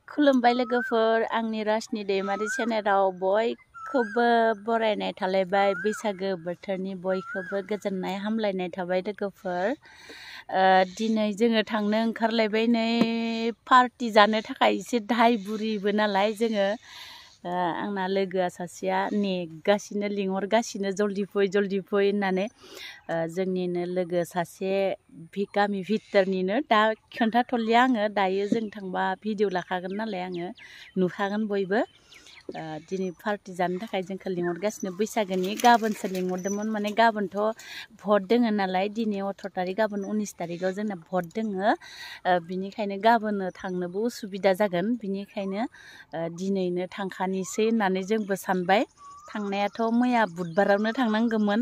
खुलुमबाय लोगोफोर आंनि राजनि दैमारि चेनेलाव बयखौबो बरायनाय थालायबाय बैसागो बोथोरनि बयखौबो गोजोननाय हामलायनाय थाबाय लोगोफोर दिनै जोङो थांनो ओंखारलायबाय नै पार्टी जानो थाखाय एसे दाहाय बुरिबो नालाय जोङो आंना लोगोआ सासेया नेगासिनो लिंहरगासिनो जल्दि फै होननानै जोंनिनो लोगो सासे गामि भितरनिनो दा खोन्थाथ'लिया आङो दायो जों थांबा भिडिअ लाखागोन नालाय आङो नुखागोन बयबो दिनै पार्टी जानो थाखाय जोंखौ लिंहरगासिनो बैसागोनि गाबोनसो लिंहरदोंमोन माने गाबोनथ' भट दोङो नालाय दिनै 18 तारिख गाबोन 19 तारिखआव जोंना भट दोङो बिनिखायनो गाबोन थांनोबो उसुबिदा जागोन बिनिखायनो दिनैनो थांखानोसै होननानै जोंबो सानबाय थांनायाथ' मैया बुधबारावनो थांनांगौमोन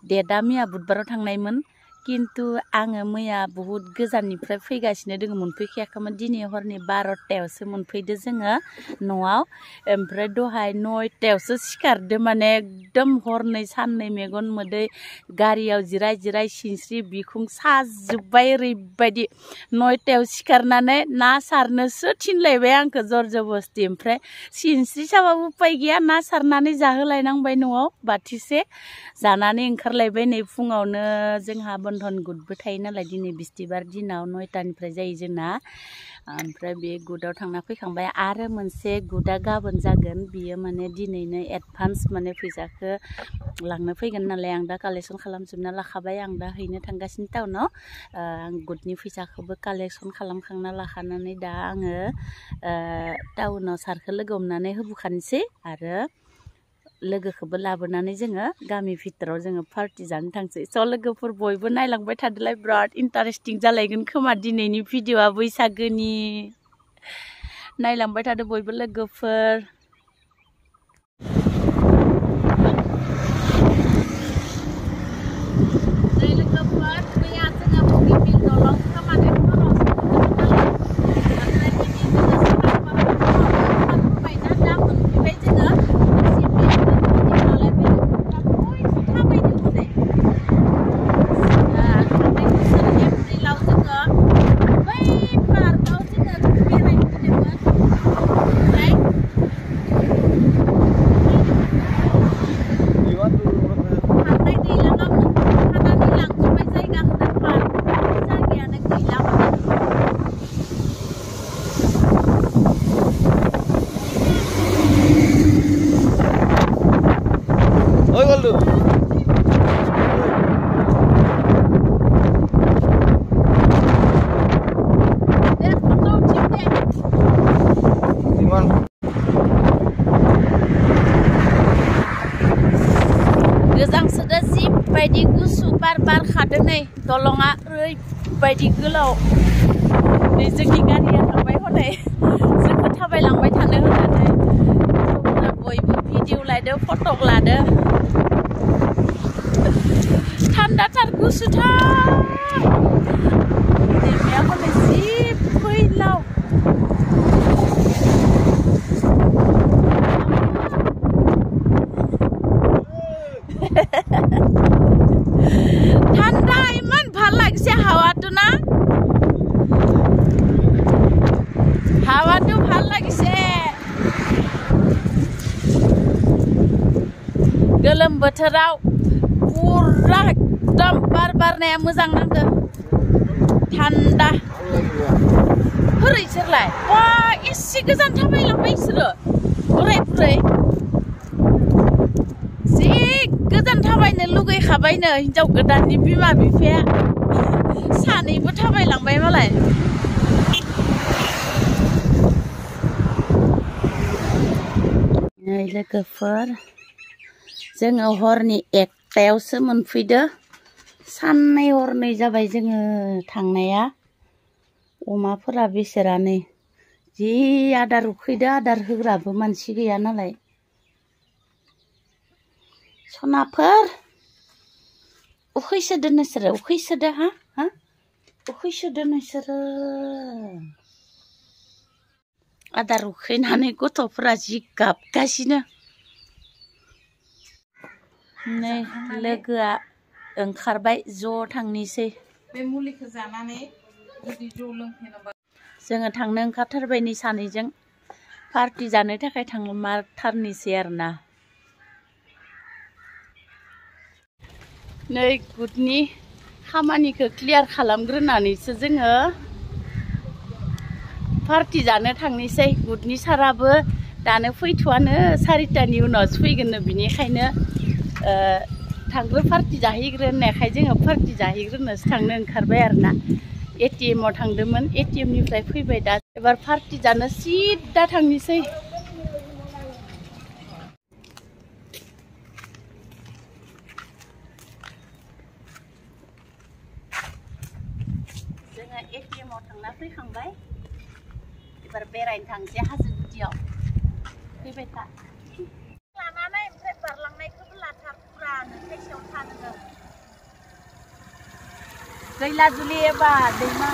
डेटआ मैया बुधबाराव थांनायमोन किन्तु आङो मैया बहुत गोजाननिफ्राय फैगासिनो दोङो मोनफैखायाखैमोन दिनै हरनि 12तायावसो मोनफैदो जोङो न'आव ओमफ्राय दहाय 9तायावसो सिखारदो माने एकदम हरनै साननै मेगन मोदै गारियाव जिराय सिनस्रि बिखुं साजोब्बाय ओरैबायदि 9तायाव सिखारनानै ना सारनोसो थिनलायबाय आंखौ जर जबस्ति ओमफ्राय सिनस्रि साबाबो उपाय गैया ना सारनानै जाहोलायनांबाय न'आव बाथिसे जानानै ओंखारलायबाय नै फुङावनो जोंहा बन्धन गुटबो थायो नालाय दिनै बिस्तिबार दिनाव 9तानिफ्राय जायो जोंना ओमफ्राय बे गुटआव थांना फैखांबाय आरो मोनसे गुटआ गाबोन जागोन बियो माने दिनैनो एडभान्स माने फैसाखौ लांनो फैगोन नालाय आं दा कालेक्सन खालामजोबना लाखाबाय आं दा हैनो थांगासिनो टाउनाव आं गुटनि फैसाखौबो कालेक्सन खालामखांना लाखानानै दा आङो टाउनाव सारखौ लोगो हमनानै होबोखानोसै आरो लोगोखौबो लाबोनानै जोङो गामि भितराव जोङो पार्टी जानो थांसै स' लोगोफोर बयबो नायलांबाय थादोलाय बिराद इन्टारेस्टिं जालायगोन खोमा दिनैनि भिडिअआ बैसागोनि नायलांबाय थादो बयबो लोगोफोर गोजांसोदो जिबायदि गुसु बार खादो नै दलङा ओरैबायदि गोलाव नै जोंनि गारिया थांबाय हनै जोंखौ थाबायलांबाय थानो होनानै बयबो भिडिअ लादो फटक लादो थान्दाथार गुसुथार दैमाया हनै जि फैलाव ঠান্ডা ইমান ভাল লাগছে হাওয়াটো না হাওয়াটো ভাল লাগিছে गोलोम बोथोराव पुरा एकदम बार बारनाया मोजां नांदो थान्दा हरैसोरलाय बा एसे गोजान थाबायलांबाय इसोरो बोराय बुरै जि गोजान थाबायनो लुगैखाबायनो हिनजाव गोदाननि बिमा बिफाया सानैबो थाबायलांबाय मालाय नै लोगोफोर जोङो हरनि 1तायावसो मोनफैदो साननै हरनै जाबाय जोङो थांनाया अमाफोरा बेसेरानो जि आदार उखैदो आदार होग्राबो मानसि गैया नालाय सनाफोर उखैसोदो नोंसोरो उखैसोदो हा उखैसोदो नोंसोरो आदार उखैनानै गथ'फोरा जि गाबगासिनो नै लोगोआ ओंखारबाय ज' थांनोसै बे मुलिखौ जानानै जुदि जौ लोंफैनोबा जोङो थांनो ओंखारथारबाय नै सानैजों पार्टी जानो थाखाय थांमारथारनोसै आरोना नै गुदनि खामानिखौ क्लियार खालामग्रोनानैसो जोङो पार्टी जानो थांनोसै गुदनि साराबो दानो फैथ'आनो 4टानि उनावसो फैगोननो बिनिखायनो थांग्रो पार्टी जाहैग्रो होननायखाय जोङो पार्टी जाहैग्रोनोसो थांनो ओंखारबाय आरोना ATM आव थांदोंमोन ATM निफ्राय फैबाय दा एबार पार्टी जानो सिदा थांनोसै जोङो ATM आव थांना फैखांबाय एबार बेरायनो थांसै हाजो गुदियाव फैबाय था लानानै ओमफ्राय बारलांनायखौबो लाथार फुरानो खायसेयाव थानो दैलाजुलि एबा दैमा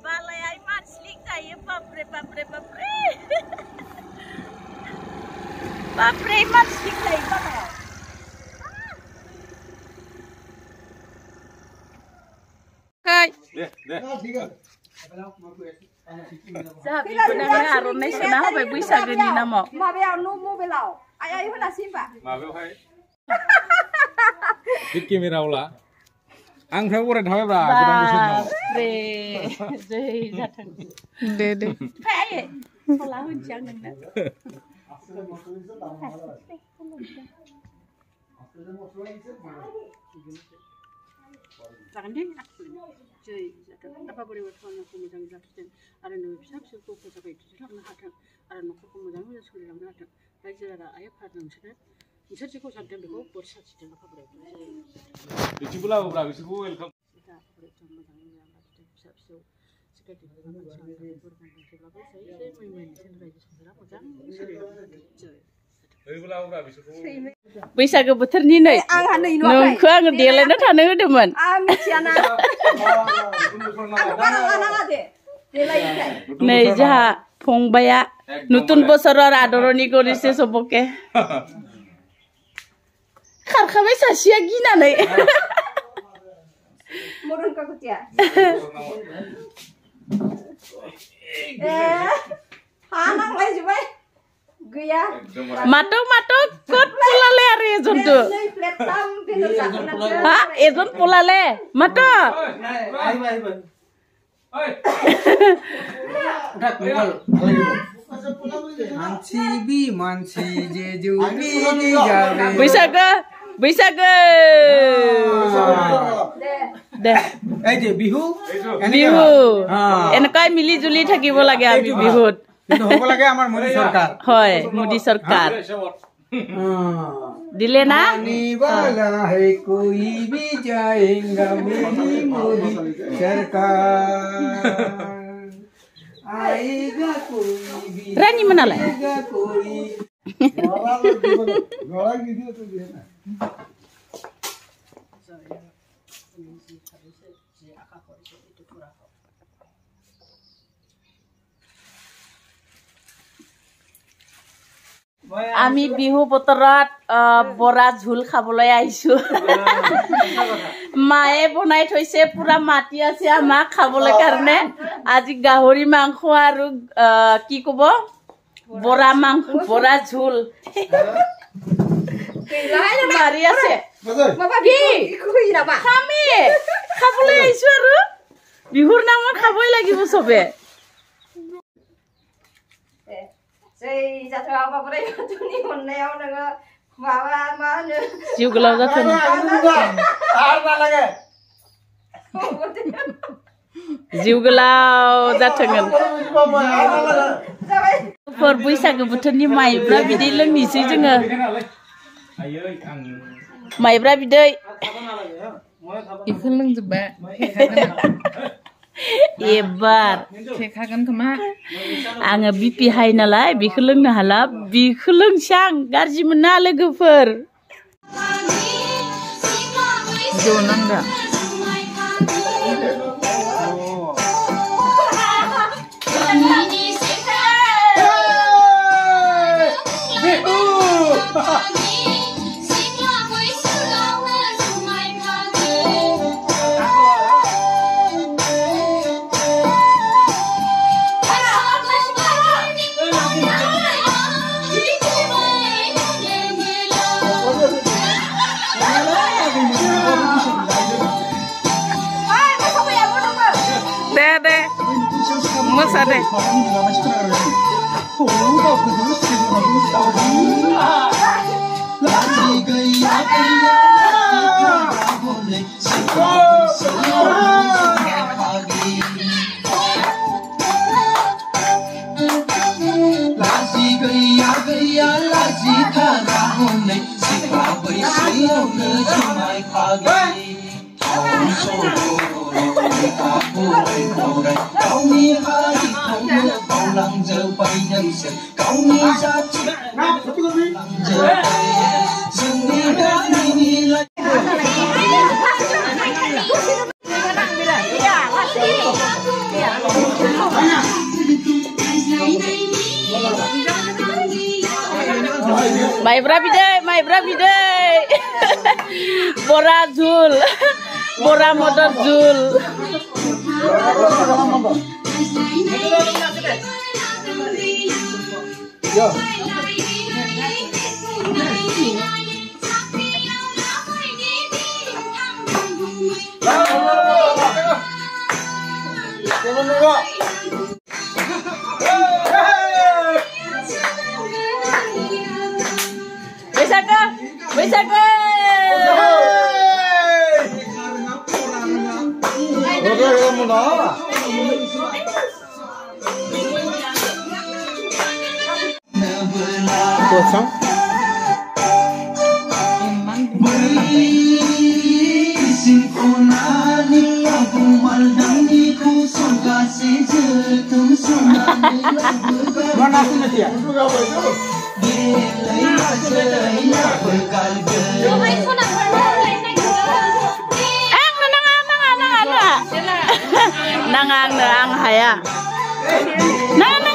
बालाया इमान स्लिक जायो बापरे बापरे बापरे बापरे इमान स्लिक जायो बालाया जोंहा बिबोनांनो आर'नाइ सोना होबाय बैसागोनि नामाव माबायाव मबाइलाव आइ होनासै होनबा माबायावहाय बिग केमेरावला आंनिफ्राय बराय थाबायब्रा गोदान बोसोरनाव दे जै जाथों दे फै सला होनसै आं नोंनो जागोन दे जै जाथों आफा बोराइ बाथौखौ मोजां जाथों आरो नों फिसा फिसौखौ फोजाबाय थुजालांनो हाथों आरो न'खरखौ मोजाङै मोजां सोलिलांनो हाथों रायजो राजा आइ आफा नोंसोर जेखौ सानदों बेखौ बोर सारस्रिथों आफा बोराइ बिथिंबो लाबोब्रा बिसोरखौ वेलकाम मोजाङै मोजां लाखिथों फिसा फिसौ सिखायथों जेब्लाबो जै मैमोन रायजो संसारा मोजां सोलिलांनो हाथों बैसागो बोथोरनि नै नोंखौ आङो देलायना थानो होदोंमोन नै जोंहा फंबाया नতুन बोसोराव आदरनि गरिसे सबके खारखाबाय सासेया गिनानै matok kot pulale are ejonto ha ejon pulale matok manci je juli jabe Bwisagu Day bihu এনেকাই মিলি জুলি থাকিব লাগে আমি বিহুত হ'ব লাগে আমাৰ মোদী সরকার হয় মোদী সরকার दिले ना वाला है कोई भी जाएगा मेरी मोदी सरकार आएगा कोई भी रानी मनाला कोई আমি বিহু বতৰত বৰা ঝোল খাবলৈ আহিছো মায়ে বনাই থৈছে পুৰা মাটি আছে আমাক খাবলৈ কাৰণে আজি গাহৰি মাংস আৰু কি কব বৰা ঝোল মাৰি আছে খাবলৈ আহিছো আৰু বিহুৰ নামত খাবই লাগিব চবে जिउ गोलाव जाथों जिउ गोलाव जाथों बैसागो बोथोरनि माइब्रा बिदै लोंनोसै जोङो माइब्रा बिदै बेखौ लोंजोब्बाय एबार फेखागोन खोमा आङो बिपि हाइ नालाय बेखौ लोंनो हाला बेखौ लोंसै आं गाज्रि मोना लोगोफोर जौ नांदों Masa deh. Maibra bidai. Bora jul. Bora motor jul. Besaka. Kosong. Mana aku mesti ya? Nangang haya. Nangang.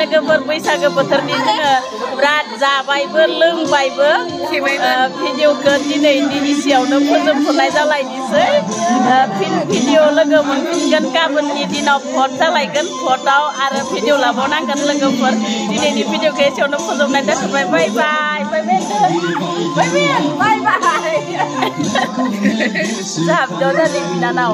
लोगोफोर बैसागो बोथोरनि जोङो बिराद जाबायबो लोंबायबो भिडिअखौ दिनैनि इसेयावनो फोजोबथ'नाय जालायनोसै भिडिअ लोगो मोनफिनगोन गाबोननि दिनाव भट जालायगोन भटआव आरो भिडिअ लाबावनांगोन लोगोफोर दिनैनि भिडिअखौ एसेयावनो फोजोबनाय जाथ'बाय बाय बाय जोंहा भिडिअ जादों बिनानाव